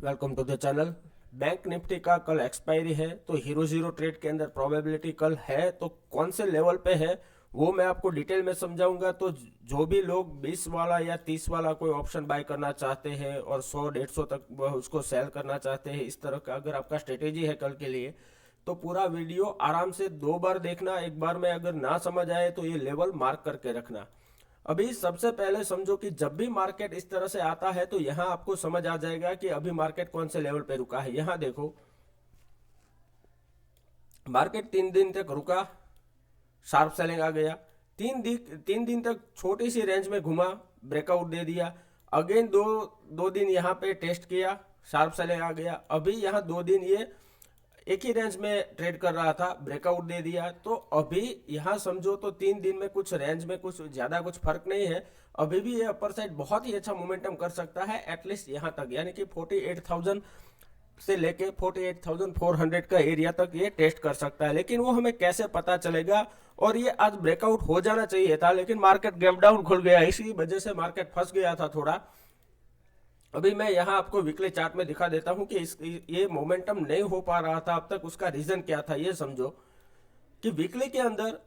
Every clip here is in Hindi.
Welcome to the channel. Bank Nifty का कल एक्सपायरी है, तो हीरो जीरो ट्रेड के अंदर प्रोबेबिलिटी कल है तो कौन से लेवल पे है वो मैं आपको डिटेल में समझाऊंगा। तो जो भी लोग 20 वाला या 30 वाला कोई ऑप्शन बाय करना चाहते हैं और 100-150 तक उसको सेल करना चाहते हैं, इस तरह का अगर आपका स्ट्रेटेजी है कल के लिए, तो पूरा वीडियो आराम से 2 बार देखना। एक बार में अगर ना समझ आए तो ये लेवल मार्क करके रखना। अभी सबसे पहले समझो कि जब भी मार्केट इस तरह से आता है तो यहां आपको समझ आ जाएगा कि अभी मार्केट कौन से लेवल पे रुका है। यहां देखो, मार्केट 3 दिन तक रुका, शार्प सेलिंग आ गया। 3 दिन तक छोटी सी रेंज में घुमा, ब्रेकआउट दे दिया। अगेन दो दिन यहाँ पे टेस्ट किया, शार्प सेलिंग आ गया। अभी यहाँ 2 दिन ये एक ही रेंज में ट्रेड कर रहा था, ब्रेकआउट दे दिया। तो अभी यहाँ समझो तो 3 दिन में कुछ रेंज में कुछ ज्यादा कुछ फर्क नहीं है। अभी भी ये अपर साइड बहुत ही अच्छा मोमेंटम कर सकता है, एटलीस्ट यहाँ तक, यानी कि 48,000 से लेके 48,400 का एरिया तक ये टेस्ट कर सकता है। लेकिन वो हमें कैसे पता चलेगा? और ये आज ब्रेकआउट हो जाना चाहिए था, लेकिन मार्केट गैप डाउन खुल गया, इसी वजह से मार्केट फंस गया था थोड़ा। अभी मैं यहाँ आपको वीकली चार्ट में दिखा देता हूँ कि ये मोमेंटम नहीं हो पा रहा था अब तक, उसका रीजन क्या था। ये समझो कि वीकली के अंदर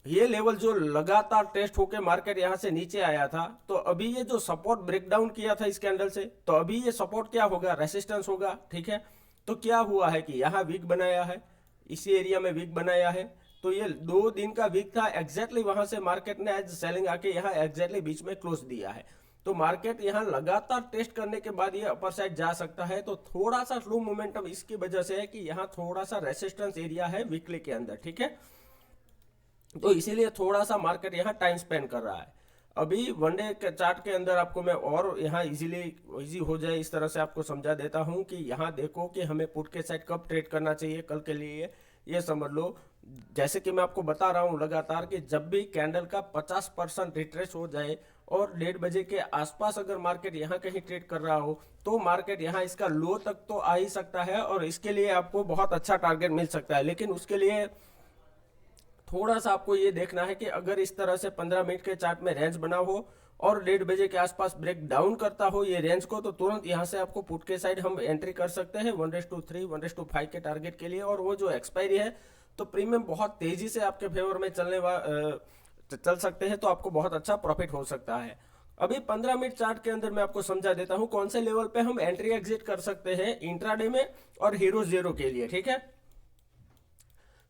ये लेवल जो लगातार टेस्ट होके मार्केट यहाँ से नीचे आया था, तो अभी ये जो सपोर्ट ब्रेकडाउन किया था इस कैंडल से, तो अभी ये सपोर्ट क्या होगा? रेसिस्टेंस होगा, ठीक है। तो क्या हुआ है कि यहाँ वीक बनाया है, इसी एरिया में वीक बनाया है। तो ये 2 दिन का वीक था, एग्जैक्टली वहां से मार्केट ने एज सेलिंग आके यहाँ एग्जैक्टली बीच में क्लोज दिया है। तो मार्केट यहाँ लगातार टेस्ट करने के बाद ये अपर साइड जा सकता है। तो थोड़ा सा स्लो मोमेंटम इसकी वजह से है कि यहाँ थोड़ा सा रेसिस्टेंस एरिया है वीकली के अंदर, ठीक है। तो इसीलिए थोड़ा सा मार्केट यहाँ टाइम स्पेंड कर रहा है। अभी वनडे के चार्ट के अंदर आपको मैं और यहाँ इजी हो जाए इस तरह से आपको समझा देता हूँ कि यहाँ देखो कि हमें पुट के साइड कब ट्रेड करना चाहिए कल के लिए, ये समझ लो। जैसे कि मैं आपको बता रहा हूँ लगातार कि जब भी कैंडल का 50% रिट्रेस हो जाए और 1:30 के आसपास अगर मार्केट यहाँ कहीं ट्रेड कर रहा हो, तो मार्केट यहाँ इसका लो तक तो आ ही सकता है और इसके लिए आपको बहुत अच्छा टारगेट मिल सकता है। लेकिन उसके लिए थोड़ा सा आपको ये देखना है कि अगर इस तरह से 15 मिनट के चार्ट में रेंज बना हो और 1:30 के आसपास ब्रेक डाउन करता हो ये रेंज को, तो तुरंत यहाँ से आपको पुट के साइड हम एंट्री कर सकते हैं 1:3 1:5 के टारगेट के लिए। और वो जो एक्सपायरी है, तो प्रीमियम बहुत तेजी से आपके फेवर में चल सकते हैं, तो आपको बहुत अच्छा प्रॉफिट हो सकता है। अभी 15 मिनट चार्ट के अंदर मैं आपको समझा देता हूँ कौन से लेवल पे हम एंट्री एग्जिट कर सकते हैं इंट्राडे में और हीरो जीरो के लिए, ठीक है।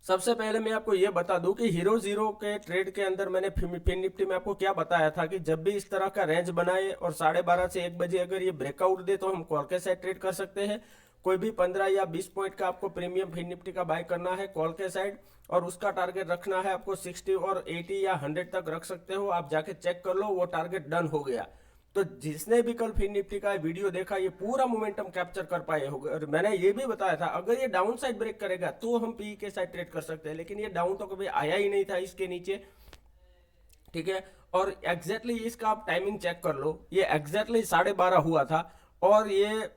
सबसे पहले मैं आपको यह बता दूं कि हीरो जीरो के ट्रेड के अंदर मैंने फिन निफ्टी में आपको क्या बताया था कि जब भी इस तरह का रेंज बनाए और 12:30 से 1 बजे अगर ये ब्रेकआउट दे तो हम कॉल के साइड ट्रेड कर सकते हैं। कोई भी 15 या 20 पॉइंट का आपको प्रीमियम फिन निफ्टी का बाय करना है कॉल के साइड, और उसका टारगेट रखना है आपको 60 और 80 या 100 तक रख सकते हो। आप जाके चेक कर लो, वो टारगेट डन हो गया। तो जिसने भी कल फिन निफ्टी का वीडियो देखा ये पूरा मोमेंटम कैप्चर कर पाए होंगे। और मैंने ये भी बताया था अगर ये डाउन साइड ब्रेक करेगा तो हम पी के साइड ट्रेड कर सकते हैं, लेकिन ये डाउन तो कभी आया ही नहीं था इसके नीचे, ठीक है। और एग्जैक्टली इसका आप टाइमिंग चेक कर लो, ये एग्जैक्टली 12:30 हुआ था और ये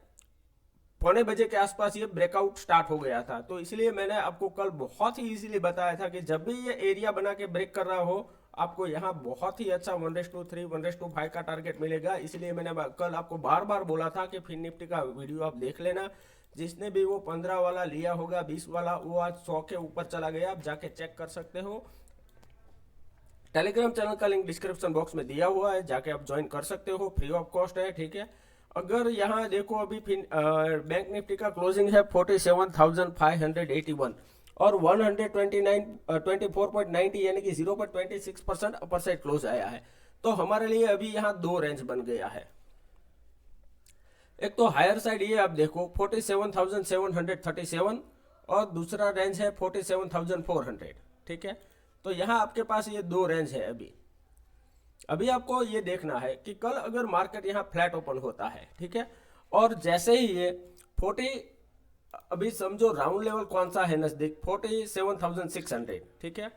1:15 के आसपास ये ब्रेकआउट स्टार्ट हो गया था। तो इसलिए मैंने आपको कल बहुत ही इजीली बताया था कि जब भी ये एरिया बना के ब्रेक कर रहा हो, आपको यहाँ बहुत ही अच्छा 1:3 1:5 का टारगेट मिलेगा। इसलिए मैंने कल आपको बार बार बोला था कि फिन निफ्टी का वीडियो आप देख लेना। जिसने भी वो 15 वाला लिया होगा, 20 वाला, वो आज 100 के ऊपर चला गया, आप जाके चेक कर सकते हो। टेलीग्राम चैनल का लिंक डिस्क्रिप्शन बॉक्स में दिया हुआ है, जाके आप ज्वाइन कर सकते हो, फ्री ऑफ कॉस्ट है, ठीक है। अगर यहाँ देखो अभी बैंक निफ्टी का क्लोजिंग है 47,581 और 129 यानी कि 0.26% अपर साइड क्लोज आया है। तो हमारे लिए अभी यहाँ 2 रेंज बन गया है। एक तो हायर साइड ये आप देखो 47,737 और दूसरा रेंज है 47,400, ठीक है। तो यहाँ आपके पास ये 2 रेंज है। अभी आपको ये देखना है कि कल अगर मार्केट यहाँ फ्लैट ओपन होता है, ठीक है, और जैसे ही ये 40, अभी समझो राउंड लेवल कौन सा है नजदीक, 47,600, ठीक है।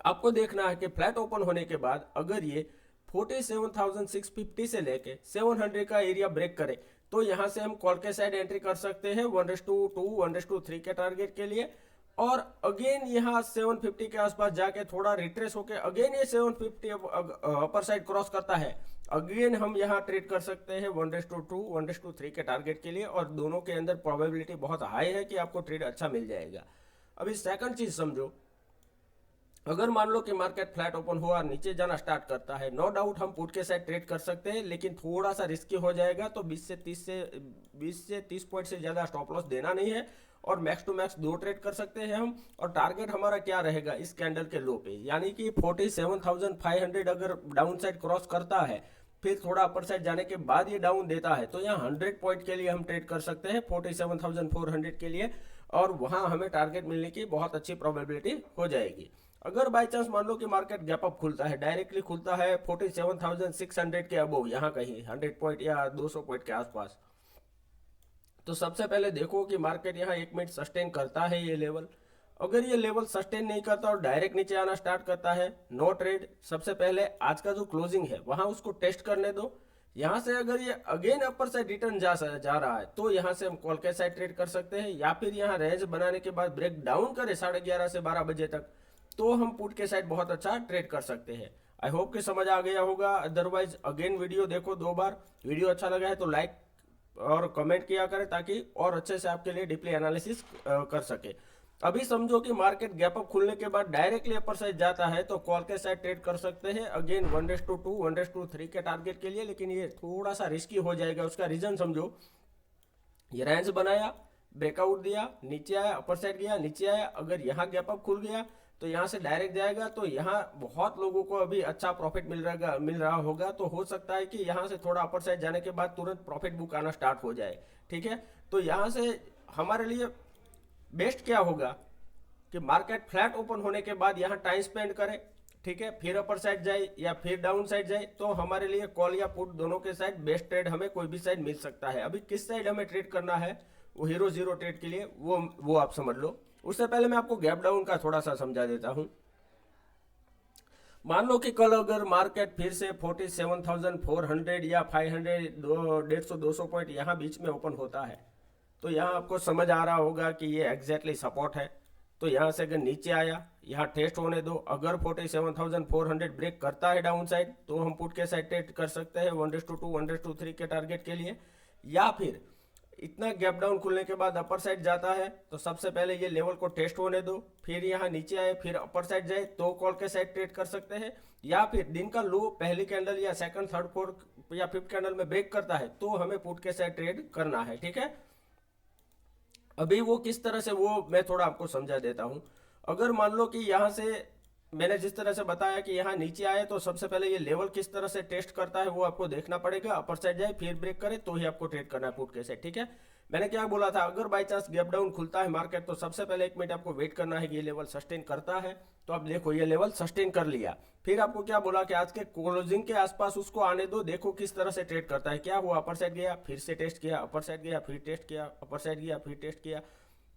आपको देखना है कि फ्लैट ओपन होने के बाद अगर ये 47,650 से लेके 700 का एरिया ब्रेक करे, तो यहाँ से हम कॉल के साइड एंट्री कर सकते हैं 1:2 1:3 के टारगेट के लिए। और अगेन यहाँ 750 के आसपास जाके थोड़ा रिट्रेस होके अगेन ये 750 अपर साइड क्रॉस करता है, अगेन हम यहाँ ट्रेड कर सकते हैं 1:2 1:3 के टारगेट के लिए, और दोनों के अंदर प्रोबेबिलिटी बहुत हाई है कि आपको ट्रेड अच्छा मिल जाएगा। अभी सेकंड चीज समझो, अगर मान लो कि मार्केट फ्लैट ओपन हुआ और नीचे जाना स्टार्ट करता है, नो डाउट हम पुट के साइड ट्रेड कर सकते हैं, लेकिन थोड़ा सा रिस्की हो जाएगा। तो 20 से 30 पॉइंट से ज़्यादा स्टॉप लॉस देना नहीं है, और मैक्स टू मैक्स 2 ट्रेड कर सकते हैं हम। और टारगेट हमारा क्या रहेगा इस कैंडल के लो पे, यानी कि 47,500 अगर डाउन साइड क्रॉस करता है, फिर थोड़ा अपर साइड जाने के बाद ये डाउन देता है, तो यहाँ 100 पॉइंट के लिए हम ट्रेड कर सकते हैं 47,400 के लिए, और वहाँ हमें टारगेट मिलने की बहुत अच्छी प्रोबेबिलिटी हो जाएगी। अगर बाई चांस मान लो कि मार्केट गैप अप खुलता है, डायरेक्टली खुलता है 47,600 के अबोव, यहाँ कहीं 100 पॉइंट या 200 पॉइंट के आसपास, तो सबसे पहले देखो कि मार्केट यहाँ 1 मिनट सस्टेन करता है ये लेवल। अगर ये लेवल सस्टेन नहीं करता और डायरेक्ट नीचे आना स्टार्ट करता है, नो ट्रेड। सबसे पहले आज का जो क्लोजिंग है वहां उसको टेस्ट करने दो। यहाँ से अगर ये अगेन अपर साइड रिटर्न जा रहा है, तो यहाँ से हम कॉल के साइड ट्रेड कर सकते हैं, या फिर यहाँ रेंज बनाने के बाद ब्रेक डाउन करे 11:30 से 12 बजे तक, तो हम पुट के साइड बहुत अच्छा ट्रेड कर सकते हैं। आई होप कि समझ आ गया होगा। अदरवाइज अगेन वीडियो देखो 2 बार। वीडियो अच्छा लगा है तो लाइक और कमेंट किया करें, ताकि और अच्छे से आपके लिए डीपली एनालिसिस कर सके। अभी समझो कि मार्केट गैप अप खुलने के बाद डायरेक्टली अपर साइड जाता है, तो कॉल के साइड ट्रेड कर सकते हैं अगेन 1:2 1:3 के टारगेट के लिए, लेकिन ये थोड़ा सा रिस्की हो जाएगा। उसका रीजन समझो, ये रेंज बनाया, ब्रेकआउट दिया, नीचे आया, अपर साइड गया, नीचे आया, अगर यहाँ गैप अप खुल गया तो यहाँ से डायरेक्ट जाएगा, तो यहाँ बहुत लोगों को अभी अच्छा प्रॉफिट मिल रहा होगा। तो हो सकता है कि यहाँ से थोड़ा अपर साइड जाने के बाद तुरंत प्रॉफिट बुक आना स्टार्ट हो जाए। ठीक है, तो यहाँ से हमारे लिए बेस्ट क्या होगा कि मार्केट फ्लैट ओपन होने के बाद यहाँ टाइम स्पेंड करे, ठीक है, फिर अपर साइड जाए या फिर डाउन साइड जाए, तो हमारे लिए कॉल या पुट दोनों के साइड बेस्ट ट्रेड हमें कोई भी साइड मिल सकता है। अभी किस साइड हमें ट्रेड करना है वो हीरो जीरो ट्रेड के लिए, वो आप समझ लो। उससे पहले मैं आपको गैप डाउन का थोड़ा सा समझा देता हूं। मान लो कि कल अगर मार्केट फिर से 47,400 या 500 150 200 पॉइंट यहाँ बीच में ओपन होता है, तो यहाँ आपको समझ आ रहा होगा कि ये एग्जैक्टली सपोर्ट है। तो यहाँ से अगर नीचे आया, यहाँ टेस्ट होने दो, अगर 47,400 ब्रेक करता है डाउन साइड, तो हम पुट के साइड ट्रेड कर सकते हैं 1:2 1:3 के टारगेट के लिए। या फिर इतना गैप डाउन खुलने के बाद अपर साइड जाता है, तो सबसे पहले ये लेवल को टेस्ट होने दो, फिर यहाँ नीचे आए, फिर अपर साइड जाए, तो कॉल के साइड ट्रेड कर सकते हैं। या फिर दिन का लो पहली कैंडल या सेकंड थर्ड फोर्थ या फिफ्थ कैंडल में ब्रेक करता है, तो हमें पुट के साइड ट्रेड करना है। ठीक है, अभी वो किस तरह से, वो मैं थोड़ा आपको समझा देता हूं। अगर मान लो कि यहाँ से मैंने जिस तरह से बताया कि यहाँ नीचे आए, तो सबसे पहले ये लेवल किस तरह से टेस्ट करता है वो आपको देखना पड़ेगा। अपर साइड जाए फिर ब्रेक करे, तो ही आपको ट्रेड करना है पुट के साइड। ठीक है, मैंने क्या बोला था, अगर बाई चांस गैप डाउन खुलता है मार्केट, तो सबसे पहले 1 मिनट आपको वेट करना है कि ये लेवल सस्टेन करता है। तो आप देखो ये लेवल सस्टेन कर लिया, फिर आपको क्या बोला कि आज के क्लोजिंग के आसपास उसको आने दो, देखो किस तरह से ट्रेड करता है। क्या हुआ, अपर साइड गया, फिर से टेस्ट किया, अपर साइड गया, फिर टेस्ट किया, अपर साइड गया, फिर टेस्ट किया,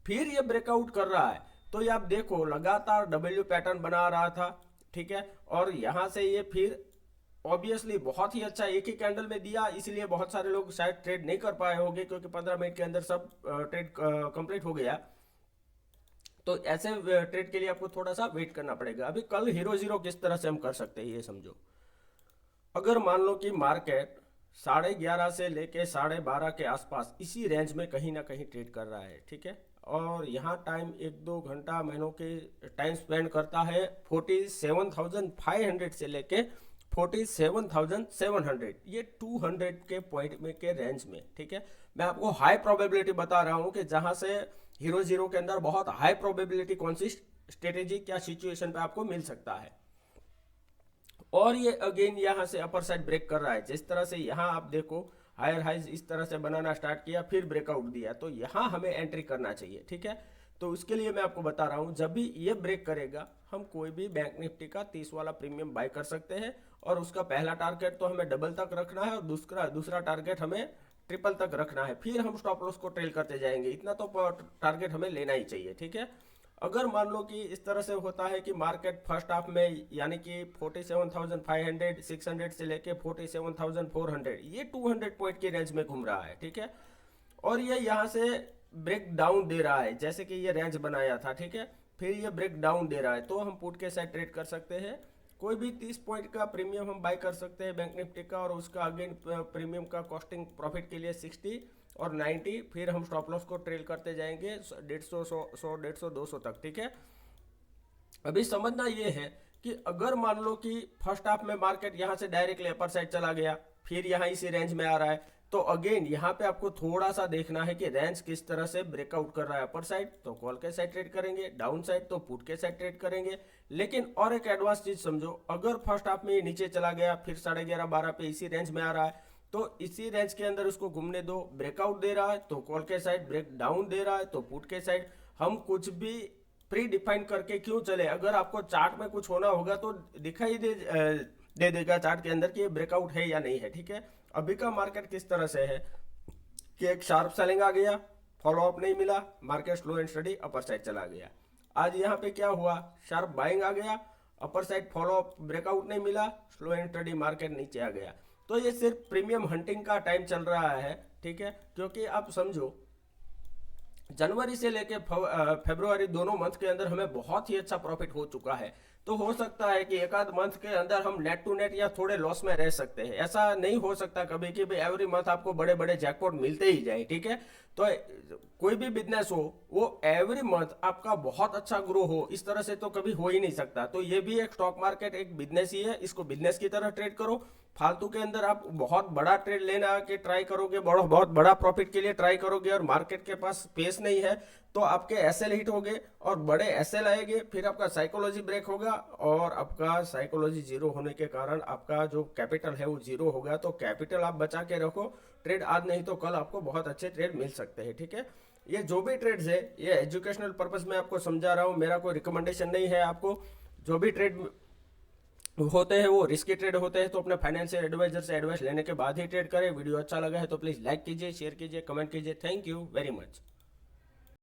फिर ये ब्रेकआउट कर रहा है। तो ये आप देखो लगातार डब्ल्यू पैटर्न बना रहा था। ठीक है, और यहां से ये फिर ऑब्वियसली बहुत ही अच्छा एक ही कैंडल में दिया, इसलिए बहुत सारे लोग शायद ट्रेड नहीं कर पाए होंगे, क्योंकि 15 मिनट के अंदर सब ट्रेड कंप्लीट हो गया। तो ऐसे ट्रेड के लिए आपको थोड़ा सा वेट करना पड़ेगा। अभी कल हीरो जीरो किस तरह से हम कर सकते हैं ये समझो। अगर मान लो कि मार्केट 11:30 से लेके 12:30 के आसपास इसी रेंज में कहीं ना कहीं ट्रेड कर रहा है, ठीक है, और यहाँ टाइम 1-2 घंटा महीनों के टाइम स्पेंड करता है 47,500 से लेके 47,700, ये 200 के पॉइंट में के रेंज में। ठीक है, मैं आपको हाई प्रोबेबिलिटी बता रहा हूँ कि जहां से हीरो जीरो के अंदर बहुत हाई प्रोबेबिलिटी कौन सी स्ट्रेटेजी क्या सिचुएशन पे आपको मिल सकता है। और ये अगेन यहाँ से अपर साइड ब्रेक कर रहा है, जिस तरह से यहाँ आप देखो हायर हाइज इस तरह से बनाना स्टार्ट किया, फिर ब्रेकआउट दिया, तो यहाँ हमें एंट्री करना चाहिए। ठीक है, तो उसके लिए मैं आपको बता रहा हूँ, जब भी ये ब्रेक करेगा हम कोई भी बैंक निफ्टी का 30 वाला प्रीमियम बाय कर सकते हैं, और उसका पहला टारगेट तो हमें डबल तक रखना है, और दूसरा टारगेट हमें ट्रिपल तक रखना है। फिर हम स्टॉप लॉस को ट्रेल करते जाएंगे, इतना तो टारगेट हमें लेना ही चाहिए। ठीक है, अगर मान लो कि इस तरह से होता है कि मार्केट फर्स्ट हाफ में यानी कि 47,500 600 से लेके 47,400 ये 200 पॉइंट की रेंज में घूम रहा है। ठीक है, और ये यहाँ से ब्रेक डाउन दे रहा है, जैसे कि ये रेंज बनाया था। ठीक है, फिर ये ब्रेक डाउन दे रहा है, तो हम पुट के साइड ट्रेड कर सकते हैं कोई भी 30 पॉइंट का प्रीमियम हम बाय कर सकते हैं बैंक निफ्टी का, और उसका अगेन प्रीमियम का कॉस्टिंग प्रॉफिट के लिए 60 और 90, फिर हम स्टॉप लॉस को ट्रेल करते जाएंगे 150, 100, 150, 200 तक, ठीक है। अभी समझना ये है कि अगर मान लो कि फर्स्ट हाफ में मार्केट यहाँ से डायरेक्टली अपर साइड चला गया, फिर यहाँ इसी रेंज में आ रहा है, तो अगेन यहाँ पे आपको थोड़ा सा देखना है कि रेंज किस तरह से ब्रेकआउट कर रहा है। अपर साइड तो कॉल के साइड ट्रेड करेंगे, डाउन साइड तो पुट के साइड ट्रेड करेंगे। लेकिन और एक एडवांस चीज समझो, अगर फर्स्ट हाफ में ये नीचे चला गया, फिर 11:30, 12 पे इसी रेंज में आ रहा है, तो इसी रेंज के अंदर उसको घूमने दो। ब्रेकआउट दे रहा है तो कॉल के साइड, ब्रेक डाउन दे रहा है तो पुट के साइड। हम कुछ भी प्री डिफाइन करके क्यों चले, अगर आपको चार्ट में कुछ होना होगा तो दिखाई दे देगा चार्ट के अंदर कि ये ब्रेकआउट है या नहीं है, ठीक है। अभी का मार्केट किस तरह से है कि एक शार्प सेलिंग आ गया, फॉलो अप नहीं मिला, market slow and study upper side चला गया। आज यहाँ पे क्या हुआ, शार्प बाइंग आ गया, upper side follow up breakout नहीं मिला, स्लो एंड स्टडी मार्केट नीचे आ गया। तो ये सिर्फ प्रीमियम हंटिंग का टाइम चल रहा है, ठीक है। क्योंकि आप समझो जनवरी से लेके फरवरी दोनों मंथ के अंदर हमें बहुत ही अच्छा प्रॉफिट हो चुका है। तो हो सकता है कि एक आध मंथ के अंदर हम नेट टू नेट या थोड़े लॉस में रह सकते हैं। ऐसा नहीं हो सकता कभी कि भाई एवरी मंथ आपको बड़े बड़े जैकपॉट मिलते ही जाए, ठीक है। तो कोई भी बिजनेस हो वो एवरी मंथ आपका बहुत अच्छा ग्रो हो, इस तरह से तो कभी हो ही नहीं सकता। तो ये भी एक स्टॉक मार्केट एक बिजनेस ही है, इसको बिजनेस की तरह ट्रेड करो। फालतू के अंदर आप बहुत बड़ा ट्रेड लेना के ट्राई करोगे, बहुत बड़ा प्रॉफिट के लिए ट्राई करोगे, और मार्केट के पास स्पेस नहीं है, तो आपके एसएल हिट होंगे और बड़े एसएल आएंगे, फिर आपका साइकोलॉजी ब्रेक होगा, और आपका साइकोलॉजी जीरो होने के कारण आपका जो कैपिटल है वो जीरो होगा। तो कैपिटल आप बचा के रखो, ट्रेड आज नहीं तो कल आपको बहुत अच्छे ट्रेड मिल सकते हैं, ठीक है। ये जो भी ट्रेड्स है ये एजुकेशनल पर्पस में आपको समझा रहा हूँ, मेरा कोई रिकमेंडेशन नहीं है आपको। जो भी ट्रेड होते हैं वो रिस्की ट्रेड होते हैं, तो अपने फाइनेंशियल एडवाइजर से एडवाइस लेने के बाद ही ट्रेड करें। वीडियो अच्छा लगा है तो प्लीज़ लाइक कीजिए, शेयर कीजिए, कमेंट कीजिए। Thank you very much.